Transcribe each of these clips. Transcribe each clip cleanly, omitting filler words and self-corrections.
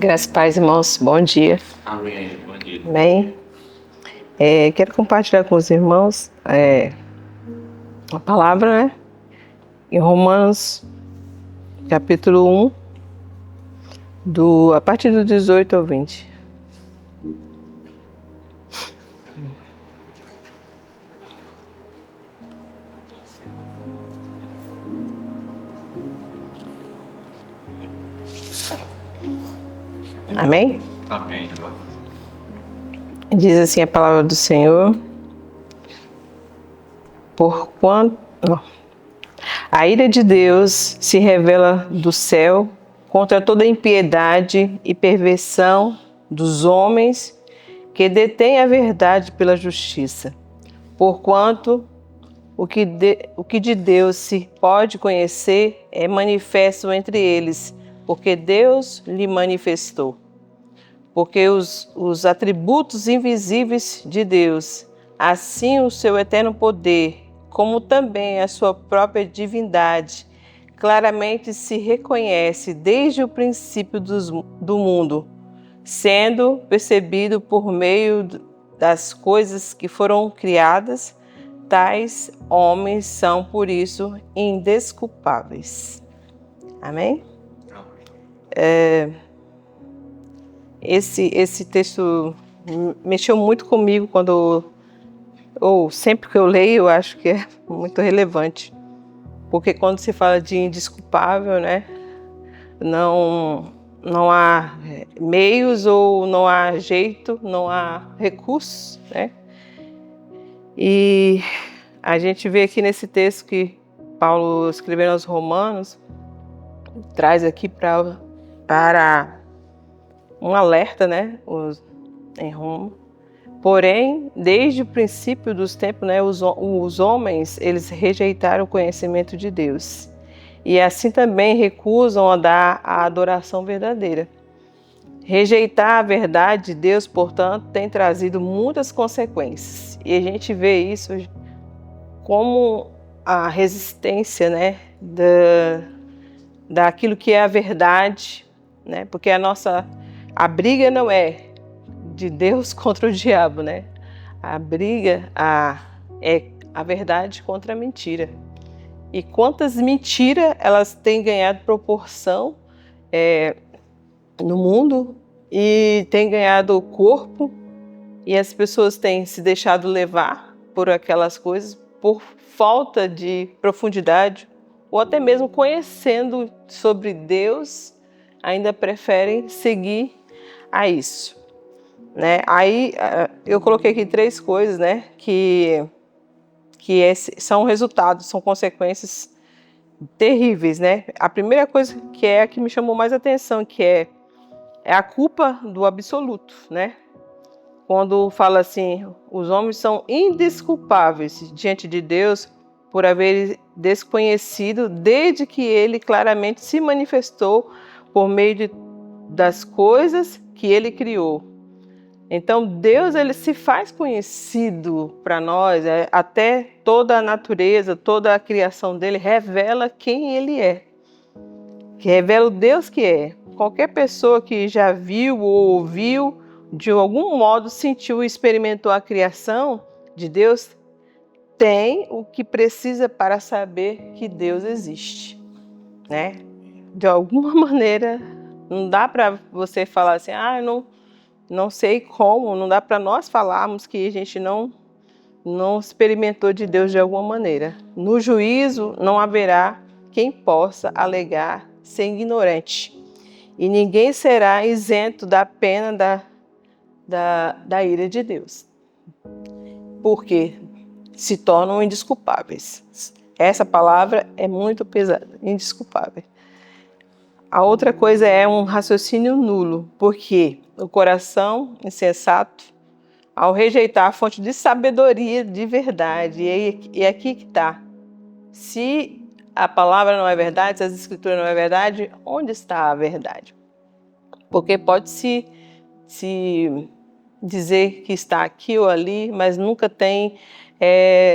Graças a Deus, irmãos. Bom dia. Amém. Bom dia. Amém. Quero compartilhar com os irmãos a palavra, né? Em Romanos, capítulo 1, a partir do 18 ao 20. Amém? Amém. Diz assim a palavra do Senhor. Porquanto a ira de Deus se revela do céu contra toda impiedade e perversão dos homens que detêm a verdade pela justiça. Porquanto o que de Deus se pode conhecer é manifesto entre eles, porque Deus lhe manifestou. Porque os atributos invisíveis de Deus, assim o seu eterno poder, como também a sua própria divindade, claramente se reconhece desde o princípio do mundo, sendo percebido por meio das coisas que foram criadas. Tais homens são, por isso, indesculpáveis. Amém? Esse texto mexeu muito comigo sempre que eu leio, eu acho que é muito relevante. Porque quando se fala de indesculpável, né, não há meios ou não há jeito, não há recursos, né? E a gente vê aqui nesse texto que Paulo escreveu aos Romanos, traz aqui para um alerta, né, em Roma. Porém, desde o princípio dos tempos, né, os homens, eles rejeitaram o conhecimento de Deus. E assim também recusam a dar a adoração verdadeira. Rejeitar a verdade de Deus, portanto, tem trazido muitas consequências. E a gente vê isso como a resistência, né, daquilo que é a verdade, né? Porque a briga não é de Deus contra o diabo, né? A briga é a verdade contra a mentira. E quantas mentiras elas têm ganhado proporção no mundo e têm ganhado corpo, e as pessoas têm se deixado levar por aquelas coisas por falta de profundidade, ou até mesmo conhecendo sobre Deus, ainda preferem seguir a isso, né? Aí eu coloquei aqui 3 coisas, né, que são resultados, são consequências terríveis, né? A primeira coisa que é a que me chamou mais atenção, que é a culpa do absoluto, né? Quando fala assim, os homens são indesculpáveis diante de Deus por haver desconhecido desde que ele claramente se manifestou por meio das coisas que ele criou. Então Deus, ele se faz conhecido para nós, até toda a natureza, toda a criação dele revela quem ele é, que revela o Deus que é. Qualquer pessoa que já viu ou ouviu, de algum modo sentiu e experimentou a criação de Deus, tem o que precisa para saber que Deus existe, né? De alguma maneira, não dá para você falar assim, não sei como, não dá para nós falarmos que a gente não experimentou de Deus de alguma maneira. No juízo não haverá quem possa alegar ser ignorante, e ninguém será isento da pena da ira de Deus, porque se tornam indesculpáveis. Essa palavra é muito pesada, indesculpável. A outra coisa é um raciocínio nulo, porque o coração insensato, ao rejeitar a fonte de sabedoria de verdade, e aqui que está. Se a palavra não é verdade, se as escrituras não é verdade, onde está a verdade? Porque pode-se dizer que está aqui ou ali, mas nunca tem,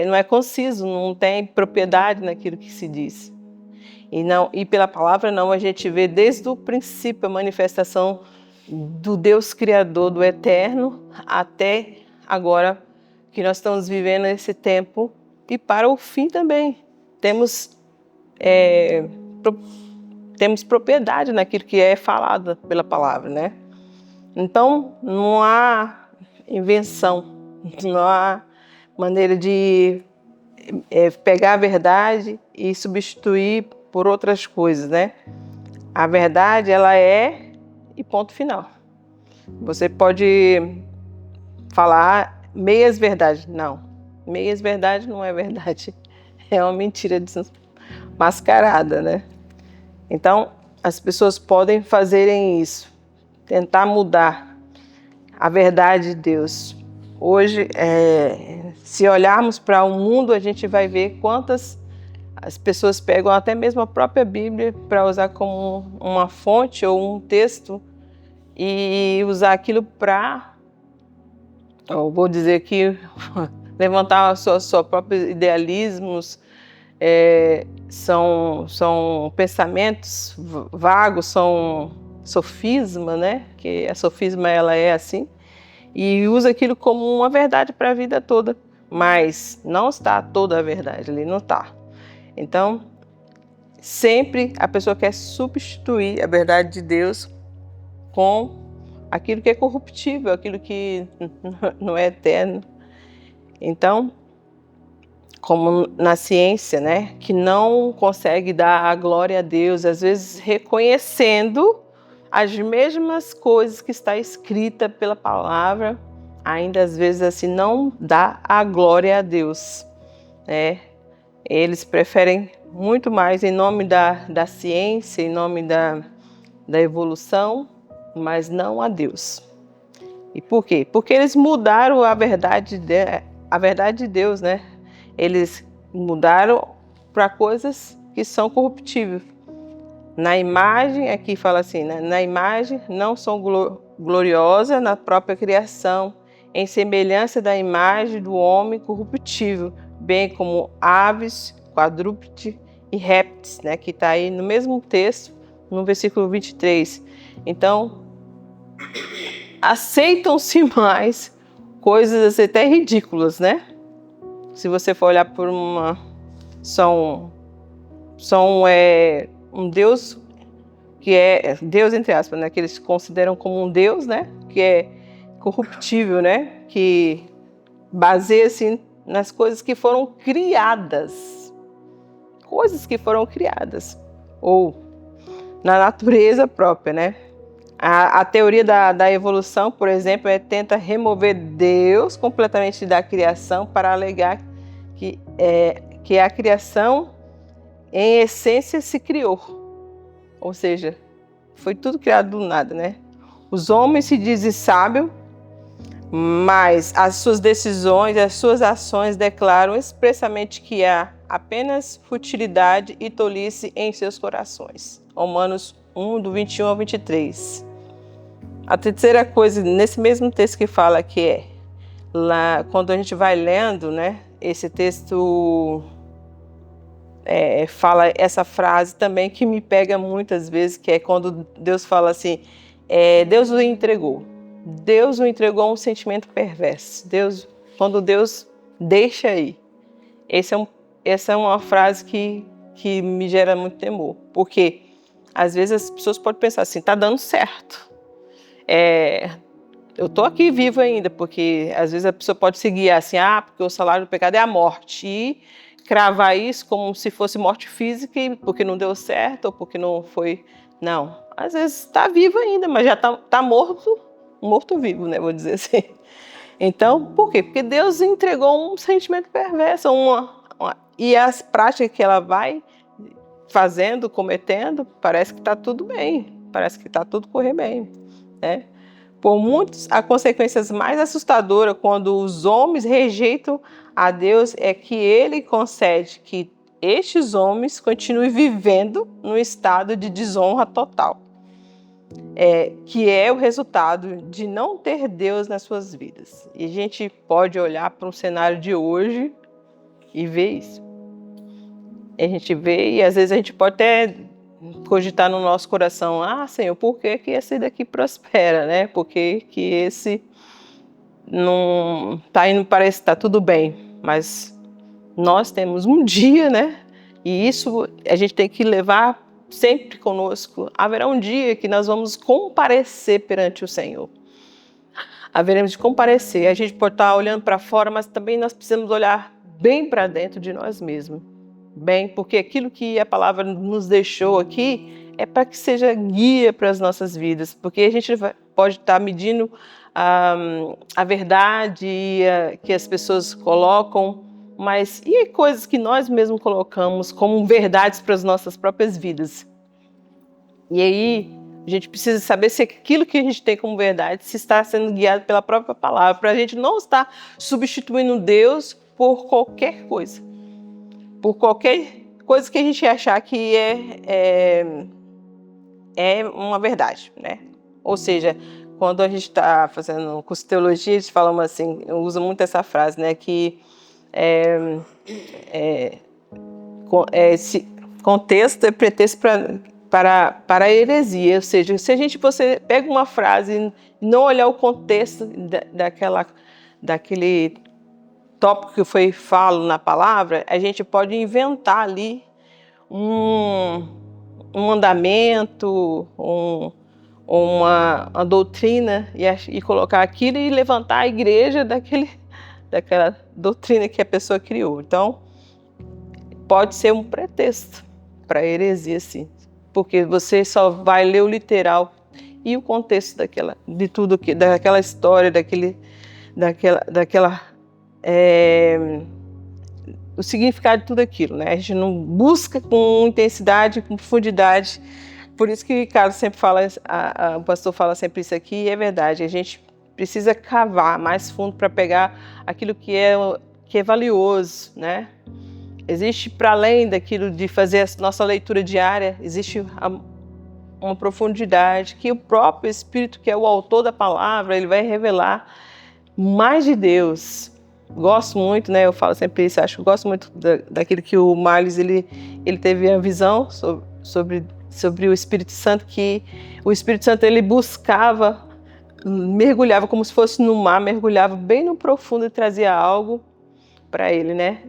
não é conciso, não tem propriedade naquilo que se diz. E pela palavra não, a gente vê desde o princípio a manifestação do Deus Criador, do Eterno, até agora que nós estamos vivendo esse tempo e para o fim também. Temos propriedade naquilo que é falado pela palavra, né? Então, não há invenção, não há maneira de pegar a verdade e substituir por outras coisas, né? A verdade, ela é e ponto final. Você pode falar meias verdades. Não, meias verdades não é verdade. É uma mentira desmascarada, né? Então, as pessoas podem fazerem isso, tentar mudar a verdade de Deus. Hoje, se olharmos para o mundo, a gente vai ver quantas as pessoas pegam até mesmo a própria Bíblia para usar como uma fonte ou um texto e usar aquilo para, eu vou dizer aqui, levantar os seus próprios idealismos. São pensamentos vagos, são sofisma, né? Que a sofisma ela é assim, e usa aquilo como uma verdade para a vida toda, mas não está toda a verdade ali, não está. Então, sempre a pessoa quer substituir a verdade de Deus com aquilo que é corruptível, aquilo que não é eterno. Então, como na ciência, né, que não consegue dar a glória a Deus, às vezes reconhecendo as mesmas coisas que está escrita pela palavra, ainda às vezes assim não dá a glória a Deus, né? Eles preferem muito mais em nome da ciência, em nome da evolução, mas não a Deus. E por quê? Porque eles mudaram a verdade de Deus, né? Eles mudaram para coisas que são corruptíveis. Na imagem, aqui fala assim, né? Na imagem não são gloriosas na própria criação, em semelhança da imagem do homem corruptível, bem como aves, quadrúpedes e répteis, né? Que está aí no mesmo texto, no versículo 23. Então, aceitam-se mais coisas até ridículas, né? Se você for olhar por são um Deus que é Deus entre aspas, né? Que eles consideram como um Deus, né? Que é corruptível, né? Que baseia-se nas coisas que foram criadas, ou na natureza própria, né? A teoria da evolução, por exemplo, tenta remover Deus completamente da criação para alegar que a criação, em essência, se criou. Ou seja, foi tudo criado do nada, né? Os homens se dizem sábios, mas as suas decisões, as suas ações declaram expressamente que há apenas futilidade e tolice em seus corações. Romanos 1, do 21 ao 23. A terceira coisa, nesse mesmo texto que fala que lá, quando a gente vai lendo, né, esse texto fala essa frase também que me pega muitas vezes, que é quando Deus fala assim, Deus o entregou. Deus o entregou a um sentimento perverso. Quando Deus deixa aí. Essa é uma frase que me gera muito temor, porque às vezes as pessoas podem pensar assim, tá dando certo. Eu tô aqui vivo ainda, porque às vezes a pessoa pode se guiar assim, porque o salário do pecado é a morte, e cravar isso como se fosse morte física, porque não deu certo, ou porque não foi... Não, às vezes está vivo ainda, mas já tá morto-vivo, né, vou dizer assim. Então, por quê? Porque Deus entregou um sentimento perverso, e as práticas que ela vai fazendo, cometendo, parece que está tudo bem, parece que está tudo correndo bem, né? Por muitos, a consequência mais assustadora quando os homens rejeitam a Deus é que Ele concede que estes homens continuem vivendo num estado de desonra total, que é o resultado de não ter Deus nas suas vidas. E a gente pode olhar para um cenário de hoje e ver isso. A gente vê, e às vezes a gente pode até cogitar no nosso coração, Senhor, por que esse daqui prospera, né? Por que esse não está indo, parece que está tudo bem, mas nós temos um dia, né? E isso a gente tem que levar sempre conosco. Haverá um dia que nós vamos comparecer perante o Senhor. Haveremos de comparecer. A gente pode estar olhando para fora, mas também nós precisamos olhar bem para dentro de nós mesmos. Bem, porque aquilo que a palavra nos deixou aqui é para que seja guia para as nossas vidas, porque a gente pode estar medindo a verdade que as pessoas colocam, mas e coisas que nós mesmos colocamos como verdades para as nossas próprias vidas. E aí a gente precisa saber se aquilo que a gente tem como verdade se está sendo guiado pela própria palavra, para a gente não estar substituindo Deus por qualquer coisa. Por qualquer coisa que a gente achar que é uma verdade, né? Ou seja, quando a gente está fazendo curso de teologia, a gente fala assim, eu uso muito essa frase, né? Que esse contexto é pretexto para a heresia. Ou seja, se você pega uma frase e não olhar o contexto daquele tópico que foi falado na palavra, a gente pode inventar ali um mandamento, uma doutrina e colocar aquilo e levantar a igreja daquela doutrina que a pessoa criou. Então, pode ser um pretexto para heresia, sim, porque você só vai ler o literal e o contexto daquela história, o significado de tudo aquilo, né? A gente não busca com intensidade, com profundidade. Por isso que Carlos sempre fala, o pastor fala sempre isso aqui, e é verdade. A gente precisa cavar mais fundo para pegar aquilo que é valioso, né? Existe, para além daquilo de fazer a nossa leitura diária, existe uma profundidade que o próprio Espírito, que é o autor da palavra, ele vai revelar mais de Deus. Gosto muito, né? Eu falo sempre isso, gosto muito daquilo que o Marlis, ele teve a visão sobre o Espírito Santo, que o Espírito Santo ele buscava, mergulhava como se fosse no mar, mergulhava bem no profundo e trazia algo para ele, né?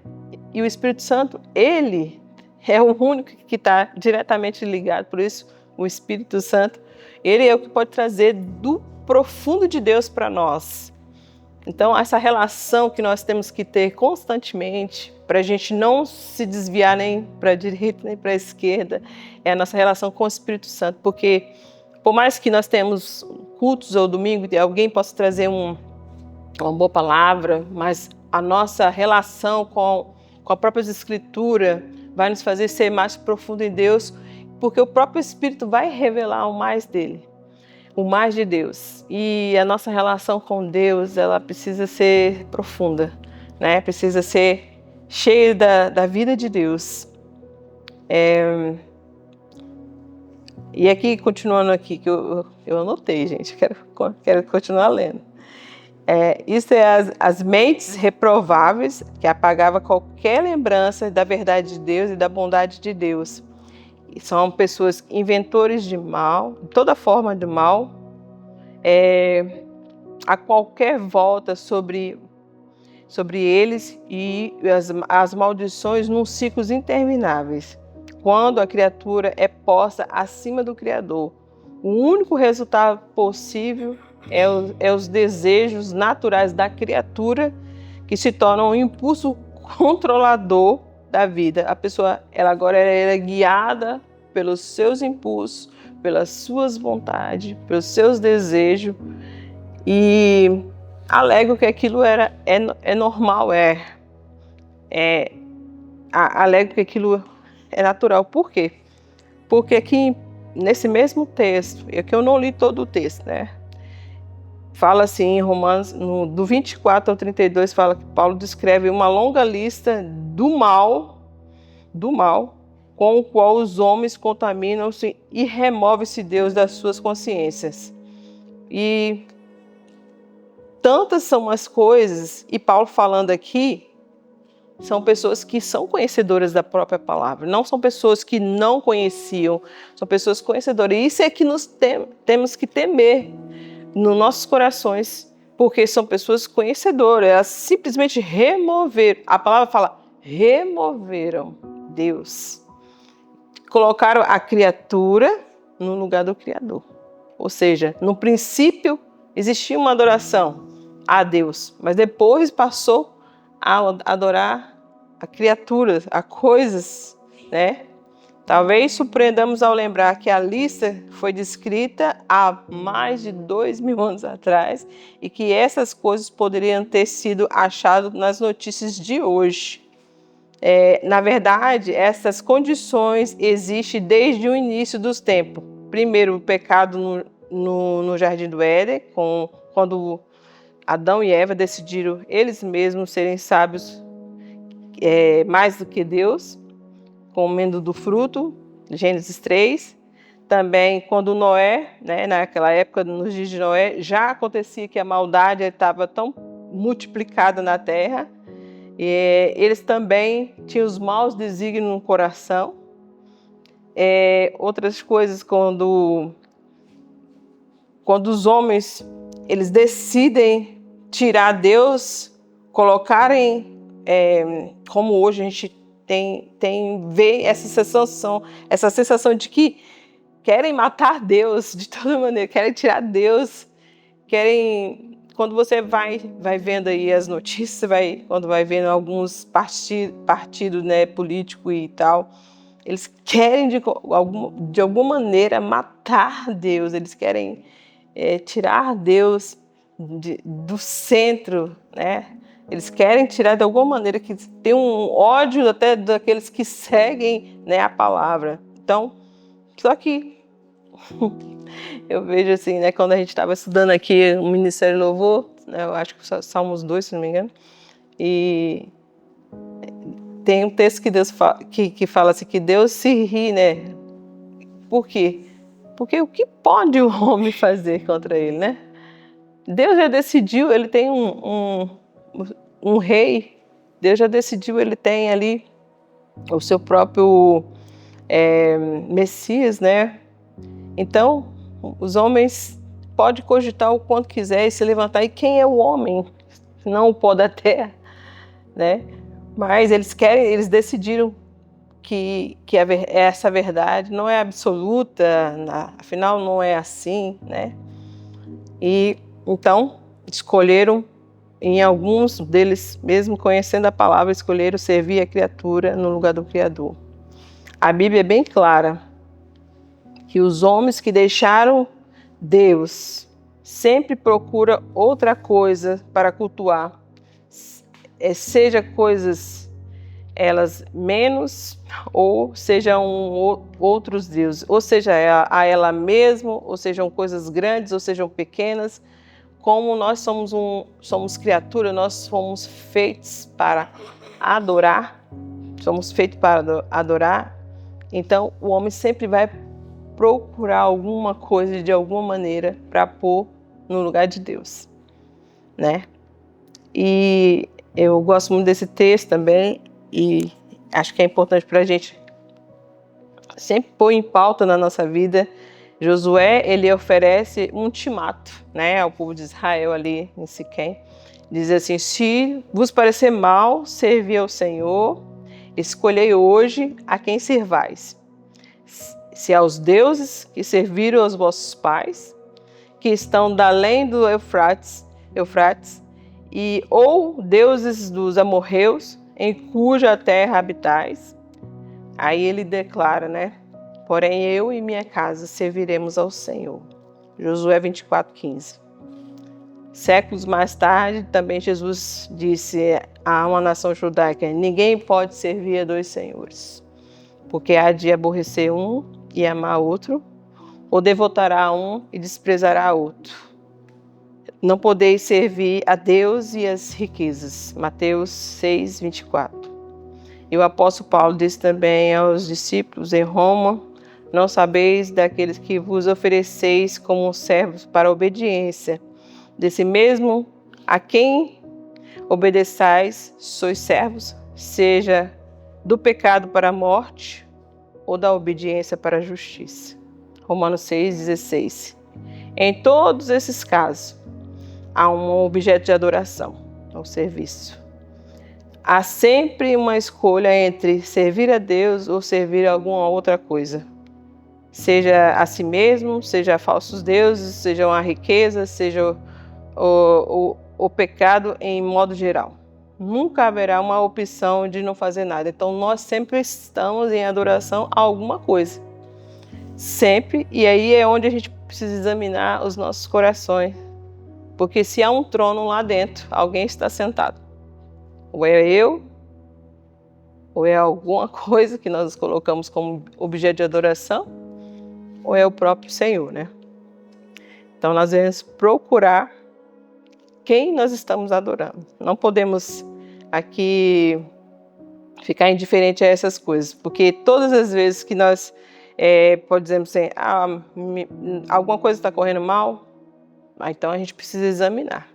E o Espírito Santo, ele é o único que está diretamente ligado, por isso o Espírito Santo, ele é o que pode trazer do profundo de Deus para nós. Então, essa relação que nós temos que ter constantemente, para a gente não se desviar nem para a direita nem para a esquerda, é a nossa relação com o Espírito Santo. Porque, por mais que nós tenhamos cultos ou domingo, alguém possa trazer uma boa palavra, mas a nossa relação com a própria Escritura vai nos fazer ser mais profundo em Deus, porque o próprio Espírito vai revelar o mais dele. O mais de Deus. E a nossa relação com Deus, ela precisa ser profunda, né? Precisa ser cheia da vida de Deus. E aqui, continuando aqui, que eu anotei, gente, quero continuar lendo. Isso é as mentes reprováveis, que apagava qualquer lembrança da verdade de Deus e da bondade de Deus. São pessoas inventores de mal, toda forma de mal, a qualquer volta sobre eles e as maldições num ciclos intermináveis. Quando a criatura é posta acima do Criador, o único resultado possível é os desejos naturais da criatura, que se tornam um impulso controlador da vida. A pessoa ela agora é guiada pelos seus impulsos, pelas suas vontades, pelos seus desejos, e alegam que aquilo é normal, alegam que aquilo é natural. Por quê? Porque aqui nesse mesmo texto, e aqui eu não li todo o texto, né? Fala assim em Romanos, do 24 ao 32, fala que Paulo descreve uma longa lista do mal com o qual os homens contaminam-se e remove-se Deus das suas consciências. E tantas são as coisas, e Paulo falando aqui, são pessoas que são conhecedoras da própria palavra, não são pessoas que não conheciam, são pessoas conhecedoras. E isso é que nós temos que temer nos nossos corações, porque são pessoas conhecedoras, elas simplesmente removeram, a palavra fala, removeram Deus, colocaram a criatura no lugar do Criador. Ou seja, no princípio existia uma adoração a Deus, mas depois passou a adorar a criaturas, a coisas, né? Talvez surpreendamos ao lembrar que a lista foi descrita há mais de 2000 anos atrás e que essas coisas poderiam ter sido achadas nas notícias de hoje. Na verdade, essas condições existem desde o início dos tempos. Primeiro, o pecado no Jardim do Éden, quando Adão e Eva decidiram eles mesmos serem sábios mais do que Deus, comendo do fruto, Gênesis 3. Também quando Noé, naquela época, nos dias de Noé, já acontecia que a maldade estava tão multiplicada na terra. E eles também tinham os maus desígnios no coração. Outras coisas, quando os homens eles decidem tirar Deus, colocarem, como hoje a gente vê essa sensação de que querem matar Deus de toda maneira, querem tirar Deus, quando você vai vendo aí as notícias, quando vai vendo alguns partidos, políticos e tal, eles querem de alguma maneira matar Deus, eles querem tirar Deus do centro, né? Eles querem tirar de alguma maneira, que tem um ódio até daqueles que seguem, a palavra. Então, só que eu vejo assim, quando a gente estava estudando aqui o Ministério Louvor, eu acho que Salmos 2, se não me engano, e tem um texto que fala assim, que Deus se ri, Por quê? Porque o que pode o homem fazer contra ele, Deus já decidiu, ele tem um rei, Deus já decidiu, ele tem ali o seu próprio Messias, Então, os homens podem cogitar o quanto quiser e se levantar. E quem é o homem? Não o pó da terra, Mas eles decidiram que essa verdade não é absoluta, afinal não é assim, E então escolheram, em alguns deles, mesmo conhecendo a palavra, escolheram servir a criatura no lugar do Criador. A Bíblia é bem clara que os homens que deixaram Deus sempre procuram outra coisa para cultuar, seja coisas elas menos, ou sejam outros deuses, ou seja a ela mesma, ou sejam coisas grandes, ou sejam pequenas. Como nós somos criaturas, nós fomos feitos para adorar, então o homem sempre vai procurar alguma coisa de alguma maneira para pôr no lugar de Deus, E eu gosto muito desse texto também, e acho que é importante para a gente sempre pôr em pauta na nossa vida. Josué, ele oferece um ultimato, ao povo de Israel ali em Siquém. Diz assim: se vos parecer mal servir ao Senhor, escolhei hoje a quem servais. Se aos deuses que serviram aos vossos pais, que estão da além do Eufrates, ou deuses dos amorreus, em cuja terra habitais. Aí ele declara, porém eu e minha casa serviremos ao Senhor. Josué 24:15. Séculos mais tarde, também Jesus disse a uma nação judaica: ninguém pode servir a dois senhores, porque há de aborrecer um e amar outro, ou devotará a um e desprezará a outro. Não podeis servir a Deus e as riquezas. Mateus 6:24. E o apóstolo Paulo disse também aos discípulos em Roma: não sabeis daqueles que vos ofereceis como servos para a obediência, desse mesmo a quem obedeçais sois servos, seja do pecado para a morte ou da obediência para a justiça. Romanos 6,16. Em todos esses casos, há um objeto de adoração, o serviço. Há sempre uma escolha entre servir a Deus ou servir a alguma outra coisa. Seja a si mesmo, seja a falsos deuses, seja a riqueza, seja o pecado em modo geral. Nunca haverá uma opção de não fazer nada. Então nós sempre estamos em adoração a alguma coisa. Sempre. E aí é onde a gente precisa examinar os nossos corações. Porque se há um trono lá dentro, alguém está sentado. Ou é eu, ou é alguma coisa que nós colocamos como objeto de adoração, ou é o próprio Senhor, né? Então nós devemos procurar quem nós estamos adorando. Não podemos aqui ficar indiferente a essas coisas, porque todas as vezes que nós podemos dizer assim, alguma coisa está correndo mal, então a gente precisa examinar.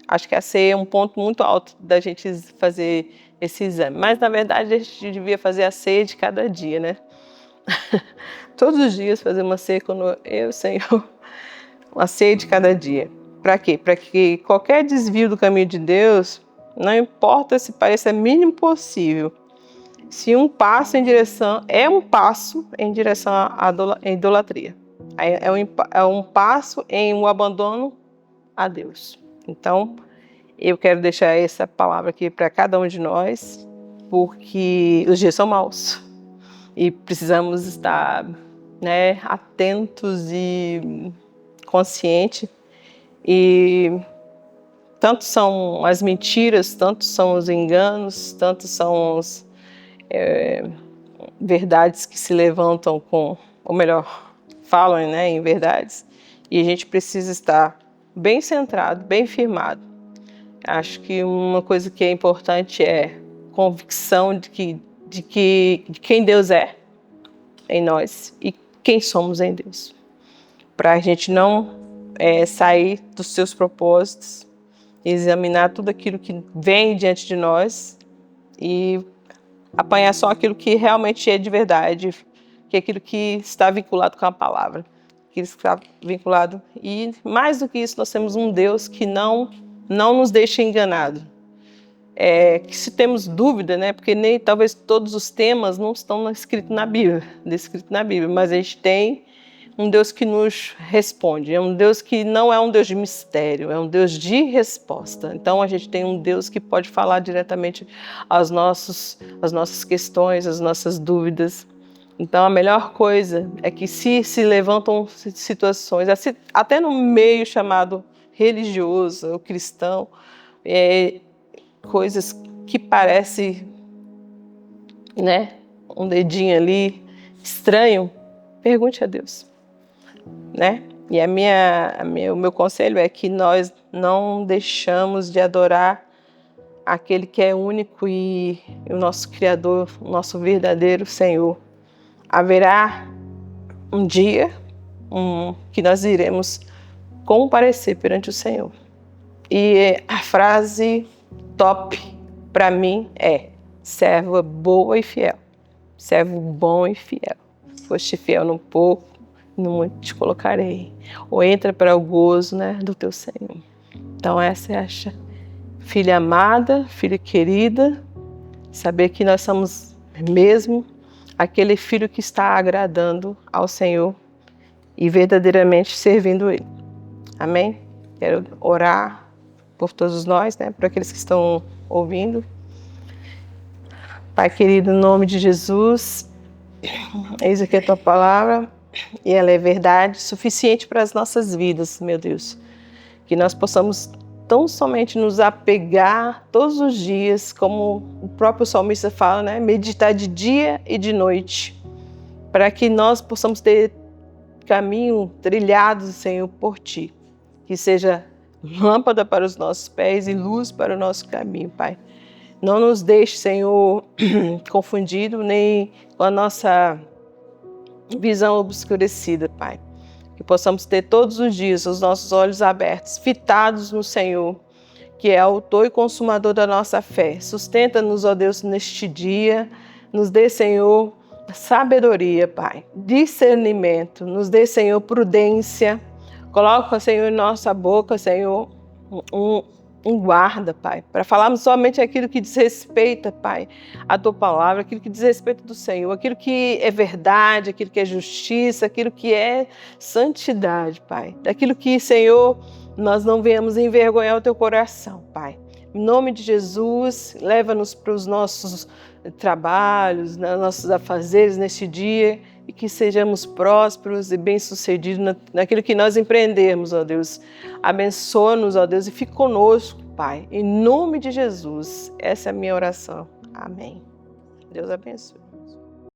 Acho que a ceia é um ponto muito alto da gente fazer esse exame. Mas, na verdade, a gente devia fazer a ceia de cada dia, né? Todos os dias fazer uma ceia com eu, Senhor. Uma ceia de cada dia. Para quê? Para que qualquer desvio do caminho de Deus, não importa se pareça mínimo possível, se um passo em direção à idolatria. É um passo em um abandono a Deus. Então, eu quero deixar essa palavra aqui para cada um de nós, porque os dias são maus e precisamos estar, né, atentos e conscientes. E tanto são as mentiras, tanto são os enganos, tanto são as verdades que se levantam ou melhor, falam, né, em verdades. E a gente precisa estar bem centrado, bem firmado. Acho que uma coisa que é importante é convicção de quem Deus é em nós e quem somos em Deus. Para a gente não sair dos seus propósitos, examinar tudo aquilo que vem diante de nós e apanhar só aquilo que realmente é de verdade, que é aquilo que está vinculado com a palavra. Que está vinculado. E mais do que isso, nós temos um Deus que não nos deixa enganado. Que se temos dúvida, né, porque nem talvez todos os temas não estão descritos na Bíblia, mas a gente tem um Deus que nos responde, é um Deus que não é um Deus de mistério, é um Deus de resposta. Então a gente tem um Deus que pode falar diretamente às nossas questões, às nossas dúvidas. Então a melhor coisa é que se levantam situações, até no meio chamado religioso ou cristão, coisas que parecem, né, um dedinho ali estranho, pergunte a Deus, né? E o meu conselho é que nós não deixamos de adorar aquele que é único e o nosso Criador, o nosso verdadeiro Senhor. Haverá um dia que nós iremos comparecer perante o Senhor. E a frase top para mim é: serva boa e fiel. Servo bom e fiel. Foste fiel no pouco, no muito te colocarei. Ou entra para o gozo, né, do teu Senhor. Então essa é a filha amada, filha querida, saber que nós somos mesmo aquele filho que está agradando ao Senhor e verdadeiramente servindo Ele. Amém? Quero orar por todos nós, né? Por aqueles que estão ouvindo. Pai querido, em nome de Jesus, eis aqui a Tua palavra e ela é verdade suficiente para as nossas vidas, meu Deus. Que nós possamos tão somente nos apegar todos os dias, como o próprio salmista fala, né? Meditar de dia e de noite, para que nós possamos ter caminho trilhado, Senhor, por Ti, que seja lâmpada para os nossos pés e luz para o nosso caminho, Pai. Não nos deixe, Senhor, confundido nem com a nossa visão obscurecida, Pai. Que possamos ter todos os dias os nossos olhos abertos, fitados no Senhor. que é autor e consumador da nossa fé. Sustenta-nos, ó Deus, neste dia. Nos dê, Senhor, sabedoria, Pai, discernimento. Nos dê, Senhor, prudência. Coloca, Senhor, em nossa boca, Senhor, um guarda, Pai, para falarmos somente aquilo que diz respeito, Pai, à Tua palavra, aquilo que diz respeito do Senhor, aquilo que é verdade, aquilo que é justiça, aquilo que é santidade, Pai. Daquilo que, Senhor, nós não venhamos envergonhar o Teu coração, Pai. Em nome de Jesus, leva-nos para os nossos trabalhos, nossos afazeres neste dia, e que sejamos prósperos e bem-sucedidos naquilo que nós empreendermos, ó Deus. Abençoa-nos, ó Deus, e fique conosco, Pai. Em nome de Jesus, essa é a minha oração. Amém. Deus abençoe.